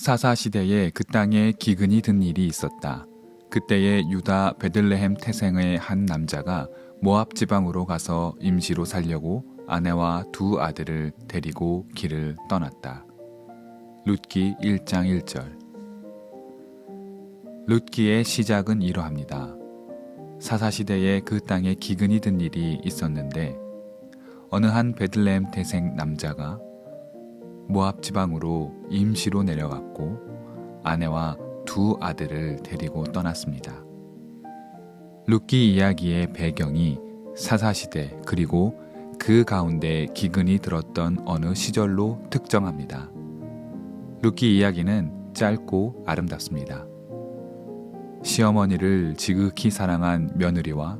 사사 시대에 그 땅에 기근이 든 일이 있었다. 그때에 유다 베들레헴 태생의 한 남자가 모압 지방으로 가서 임시로 살려고 아내와 두 아들을 데리고 길을 떠났다. 룻기 1장 1절. 룻기의 시작은 이러합니다. 사사 시대에 그 땅에 기근이 든 일이 있었는데 어느 한 베들레헴 태생 남자가 모압 지방으로 임시로 내려갔고 아내와 두 아들을 데리고 떠났습니다. 룻기 이야기의 배경이 사사시대 그리고 그 가운데 기근이 들었던 어느 시절로 특정합니다. 룻기 이야기는 짧고 아름답습니다. 시어머니를 지극히 사랑한 며느리와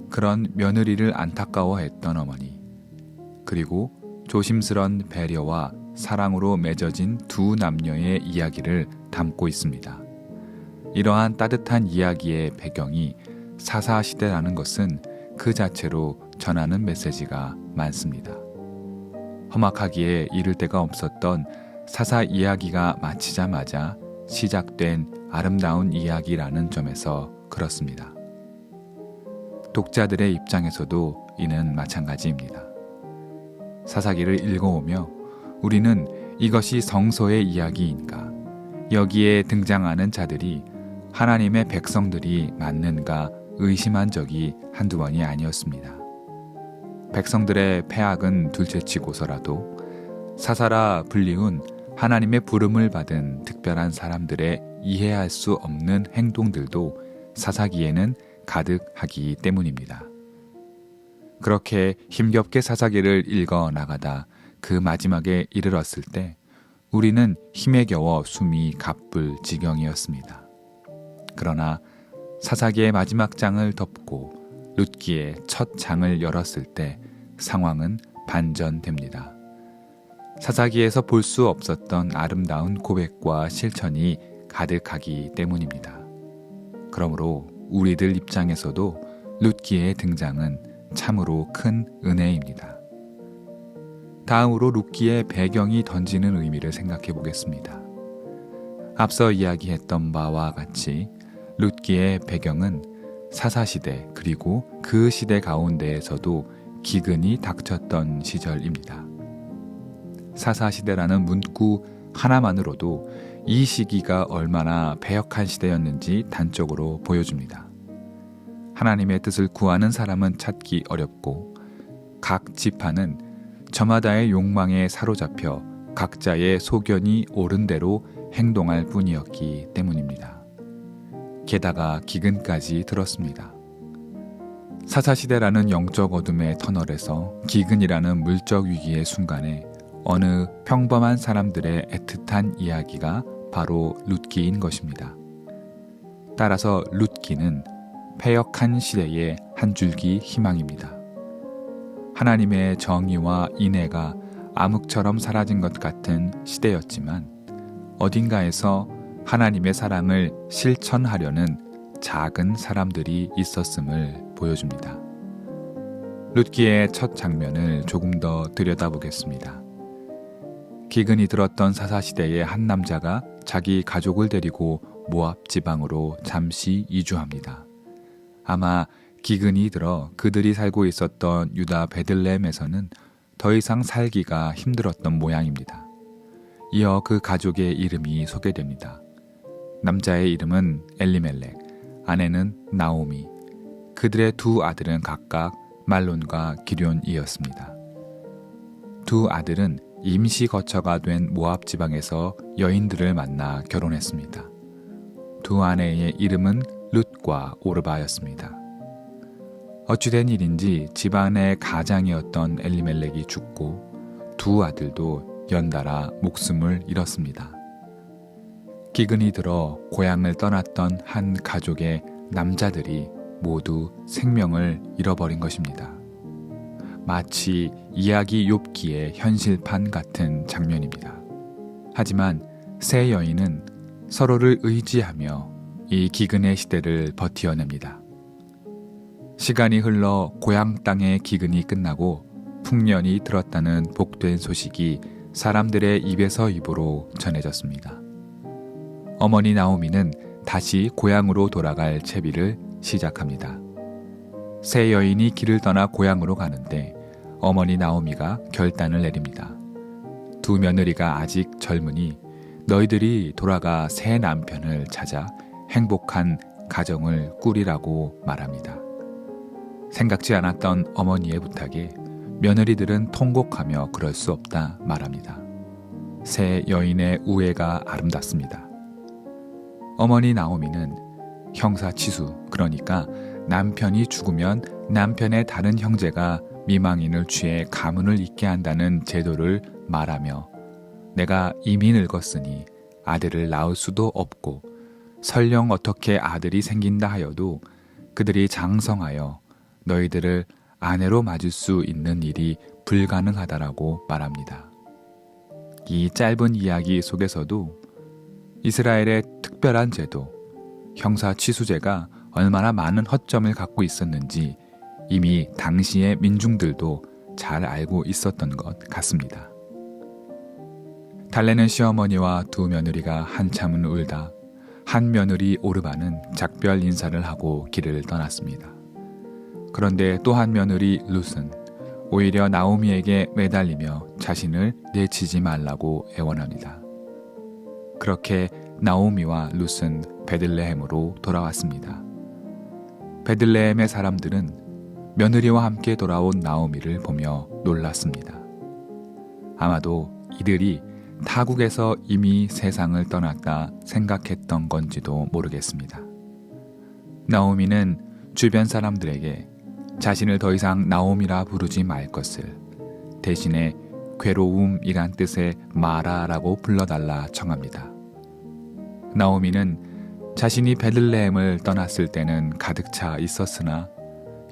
그런 며느리를 안타까워했던 어머니, 그리고 조심스런 배려와 사랑으로 맺어진 두 남녀의 이야기를 담고 있습니다. 이러한 따뜻한 이야기의 배경이 사사시대라는 것은 그 자체로 전하는 메시지가 많습니다. 험악하기에 이를 데가 없었던 사사 이야기가 마치자마자 시작된 아름다운 이야기라는 점에서 그렇습니다. 독자들의 입장에서도 이는 마찬가지입니다. 사사기를 읽어오며 우리는 이것이 성서의 이야기인가, 여기에 등장하는 자들이 하나님의 백성들이 맞는가 의심한 적이 한두 번이 아니었습니다. 백성들의 패악은 둘째치고서라도 사사라 불리운 하나님의 부름을 받은 특별한 사람들의 이해할 수 없는 행동들도 사사기에는 가득하기 때문입니다. 그렇게 힘겹게 사사기를 읽어 나가다 그 마지막에 이르렀을 때 우리는 힘에 겨워 숨이 가쁠 지경이었습니다. 그러나 사사기의 마지막 장을 덮고 룻기의 첫 장을 열었을 때 상황은 반전됩니다. 사사기에서 볼 수 없었던 아름다운 고백과 실천이 가득하기 때문입니다. 그러므로 우리들 입장에서도 룻기의 등장은 참으로 큰 은혜입니다. 다음으로 룻기의 배경이 던지는 의미를 생각해 보겠습니다. 앞서 이야기했던 바와 같이 룻기의 배경은 사사시대 그리고 그 시대 가운데에서도 기근이 닥쳤던 시절입니다. 사사시대라는 문구 하나만으로도 이 시기가 얼마나 패역한 시대였는지 단적으로 보여줍니다. 하나님의 뜻을 구하는 사람은 찾기 어렵고 각 지파는 저마다의 욕망에 사로잡혀 각자의 소견이 옳은 대로 행동할 뿐이었기 때문입니다. 게다가 기근까지 들었습니다. 사사시대라는 영적 어둠의 터널에서 기근이라는 물적 위기의 순간에 어느 평범한 사람들의 애틋한 이야기가 바로 룻기인 것입니다. 따라서 룻기는 패역한 시대의 한 줄기 희망입니다. 하나님의 정의와 인애가 암흑처럼 사라진 것 같은 시대였지만 어딘가에서 하나님의 사랑을 실천하려는 작은 사람들이 있었음을 보여줍니다. 룻기의 첫 장면을 조금 더 들여다보겠습니다. 기근이 들었던 사사시대의 한 남자가 자기 가족을 데리고 모압 지방으로 잠시 이주합니다. 아마 기근이 들어 그들이 살고 있었던 유다 베들레헴에서는 더 이상 살기가 힘들었던 모양입니다. 이어 그 가족의 이름이 소개됩니다. 남자의 이름은 엘리멜렉, 아내는 나오미, 그들의 두 아들은 각각 말론과 기럨이었습니다. 두 아들은 임시 거처가 된 모압 지방에서 여인들을 만나 결혼했습니다. 두 아내의 이름은 룻과 오르바였습니다. 어찌된 일인지 집안의 가장이었던 엘리멜렉이 죽고 두 아들도 연달아 목숨을 잃었습니다. 기근이 들어 고향을 떠났던 한 가족의 남자들이 모두 생명을 잃어버린 것입니다. 마치 이야기 욥기의 현실판 같은 장면입니다. 하지만 세 여인은 서로를 의지하며 이 기근의 시대를 버티어냅니다. 시간이 흘러 고향 땅의 기근이 끝나고 풍년이 들었다는 복된 소식이 사람들의 입에서 입으로 전해졌습니다. 어머니 나오미는 다시 고향으로 돌아갈 채비를 시작합니다. 세 여인이 길을 떠나 고향으로 가는데 어머니 나오미가 결단을 내립니다. 두 며느리가 아직 젊으니 너희들이 돌아가 새 남편을 찾아 행복한 가정을 꾸리라고 말합니다. 생각지 않았던 어머니의 부탁에 며느리들은 통곡하며 그럴 수 없다 말합니다. 세 여인의 우애가 아름답습니다. 어머니 나오미는 형사치수, 그러니까 남편이 죽으면 남편의 다른 형제가 미망인을 취해 가문을 잇게 한다는 제도를 말하며 내가 이미 늙었으니 아들을 낳을 수도 없고 설령 어떻게 아들이 생긴다 하여도 그들이 장성하여 너희들을 아내로 맞을 수 있는 일이 불가능하다라고 말합니다. 이 짧은 이야기 속에서도 이스라엘의 특별한 제도, 형사취수제가 얼마나 많은 허점을 갖고 있었는지 이미 당시의 민중들도 잘 알고 있었던 것 같습니다. 달래는 시어머니와 두 며느리가 한참은 울다 한 며느리 오르바는 작별 인사를 하고 길을 떠났습니다. 그런데 또 한 며느리 룻은 오히려 나오미에게 매달리며 자신을 내치지 말라고 애원합니다. 그렇게 나오미와 룻은 베들레헴으로 돌아왔습니다. 베들레헴의 사람들은 며느리와 함께 돌아온 나오미를 보며 놀랐습니다. 아마도 이들이 타국에서 이미 세상을 떠났다 생각했던 건지도 모르겠습니다. 나오미는 주변 사람들에게 자신을 더 이상 나오미라 부르지 말 것을, 대신에 괴로움이란 뜻의 마라라고 불러달라 청합니다. 나오미는 자신이 베들레헴을 떠났을 때는 가득 차 있었으나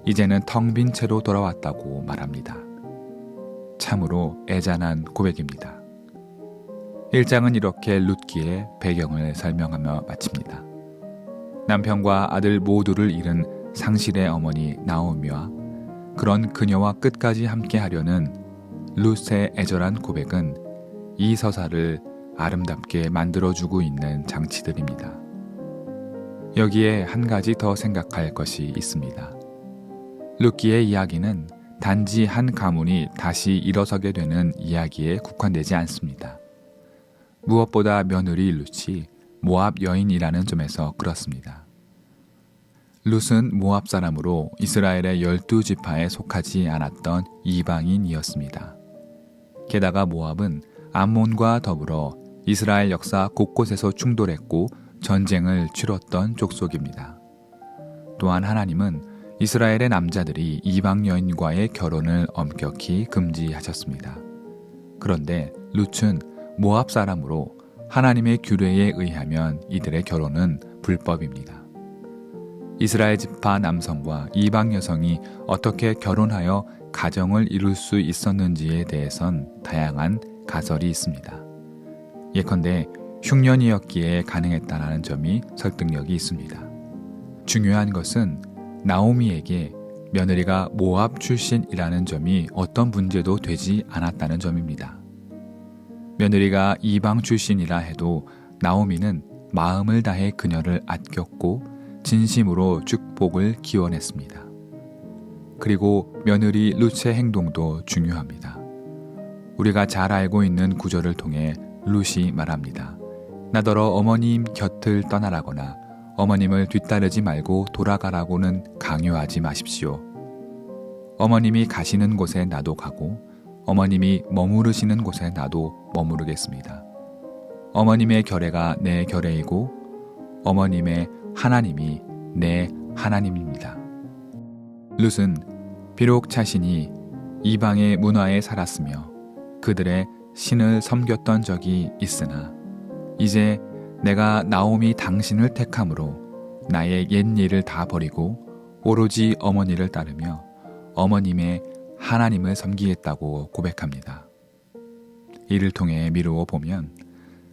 이제는 텅 빈 채로 돌아왔다고 말합니다. 참으로 애잔한 고백입니다. 1장은 이렇게 룻기의 배경을 설명하며 마칩니다. 남편과 아들 모두를 잃은 상실의 어머니 나오미와 그런 그녀와 끝까지 함께하려는 룻의 애절한 고백은 이 서사를 아름답게 만들어주고 있는 장치들입니다. 여기에 한 가지 더 생각할 것이 있습니다. 룻기의 이야기는 단지 한 가문이 다시 일어서게 되는 이야기에 국한되지 않습니다. 무엇보다 며느리 룻이 모압 여인이라는 점에서 그렇습니다. 룻은 모압 사람으로 이스라엘의 12지파에 속하지 않았던 이방인이었습니다. 게다가 모압은 암몬과 더불어 이스라엘 역사 곳곳에서 충돌했고 전쟁을 치렀던 족속입니다. 또한 하나님은 이스라엘의 남자들이 이방 여인과의 결혼을 엄격히 금지하셨습니다. 그런데 룻은 모압 사람으로 하나님의 규례에 의하면 이들의 결혼은 불법입니다. 이스라엘 지파 남성과 이방 여성이 어떻게 결혼하여 가정을 이룰 수 있었는지에 대해선 다양한 가설이 있습니다. 예컨대 흉년이었기에 가능했다는 점이 설득력이 있습니다. 중요한 것은 나오미에게 며느리가 모압 출신이라는 점이 어떤 문제도 되지 않았다는 점입니다. 며느리가 이방 출신이라 해도 나오미는 마음을 다해 그녀를 아꼈고 진심으로 축복을 기원했습니다. 그리고 며느리 룻의 행동도 중요합니다. 우리가 잘 알고 있는 구절을 통해 룻이 말합니다. 나더러 어머님 곁을 떠나라거나 어머님을 뒤따르지 말고 돌아가라고는 강요하지 마십시오. 어머님이 가시는 곳에 나도 가고 어머님이 머무르시는 곳에 나도 머무르겠습니다. 어머님의 결례가 내 결례이고 어머님의 하나님이 내 하나님입니다. 룻은 비록 자신이 이방의 문화에 살았으며 그들의 신을 섬겼던 적이 있으나 이제 내가 나오미 당신을 택함으로 나의 옛일을 다 버리고 오로지 어머니를 따르며 어머님의 하나님을 섬기겠다고 고백합니다. 이를 통해 미루어 보면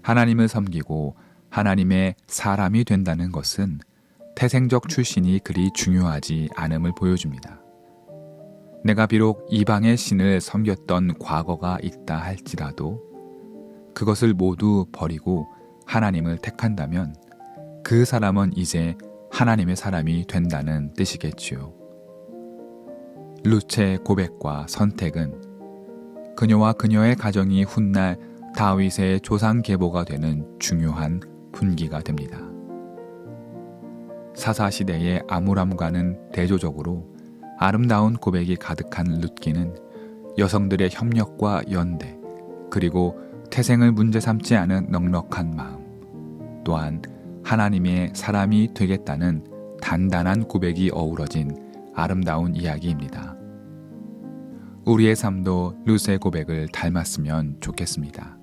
하나님을 섬기고 하나님의 사람이 된다는 것은 태생적 출신이 그리 중요하지 않음을 보여줍니다. 내가 비록 이방의 신을 섬겼던 과거가 있다 할지라도 그것을 모두 버리고 하나님을 택한다면 그 사람은 이제 하나님의 사람이 된다는 뜻이겠지요. 룻의 고백과 선택은 그녀와 그녀의 가정이 훗날 다윗의 조상 계보가 되는 중요한 분기가 됩니다. 사사시대의 아므람과는 대조적으로 아름다운 고백이 가득한 룻기는 여성들의 협력과 연대, 그리고 태생을 문제 삼지 않은 넉넉한 마음, 또한 하나님의 사람이 되겠다는 단단한 고백이 어우러진 아름다운 이야기입니다. 우리의 삶도 룻의 고백을 닮았으면 좋겠습니다.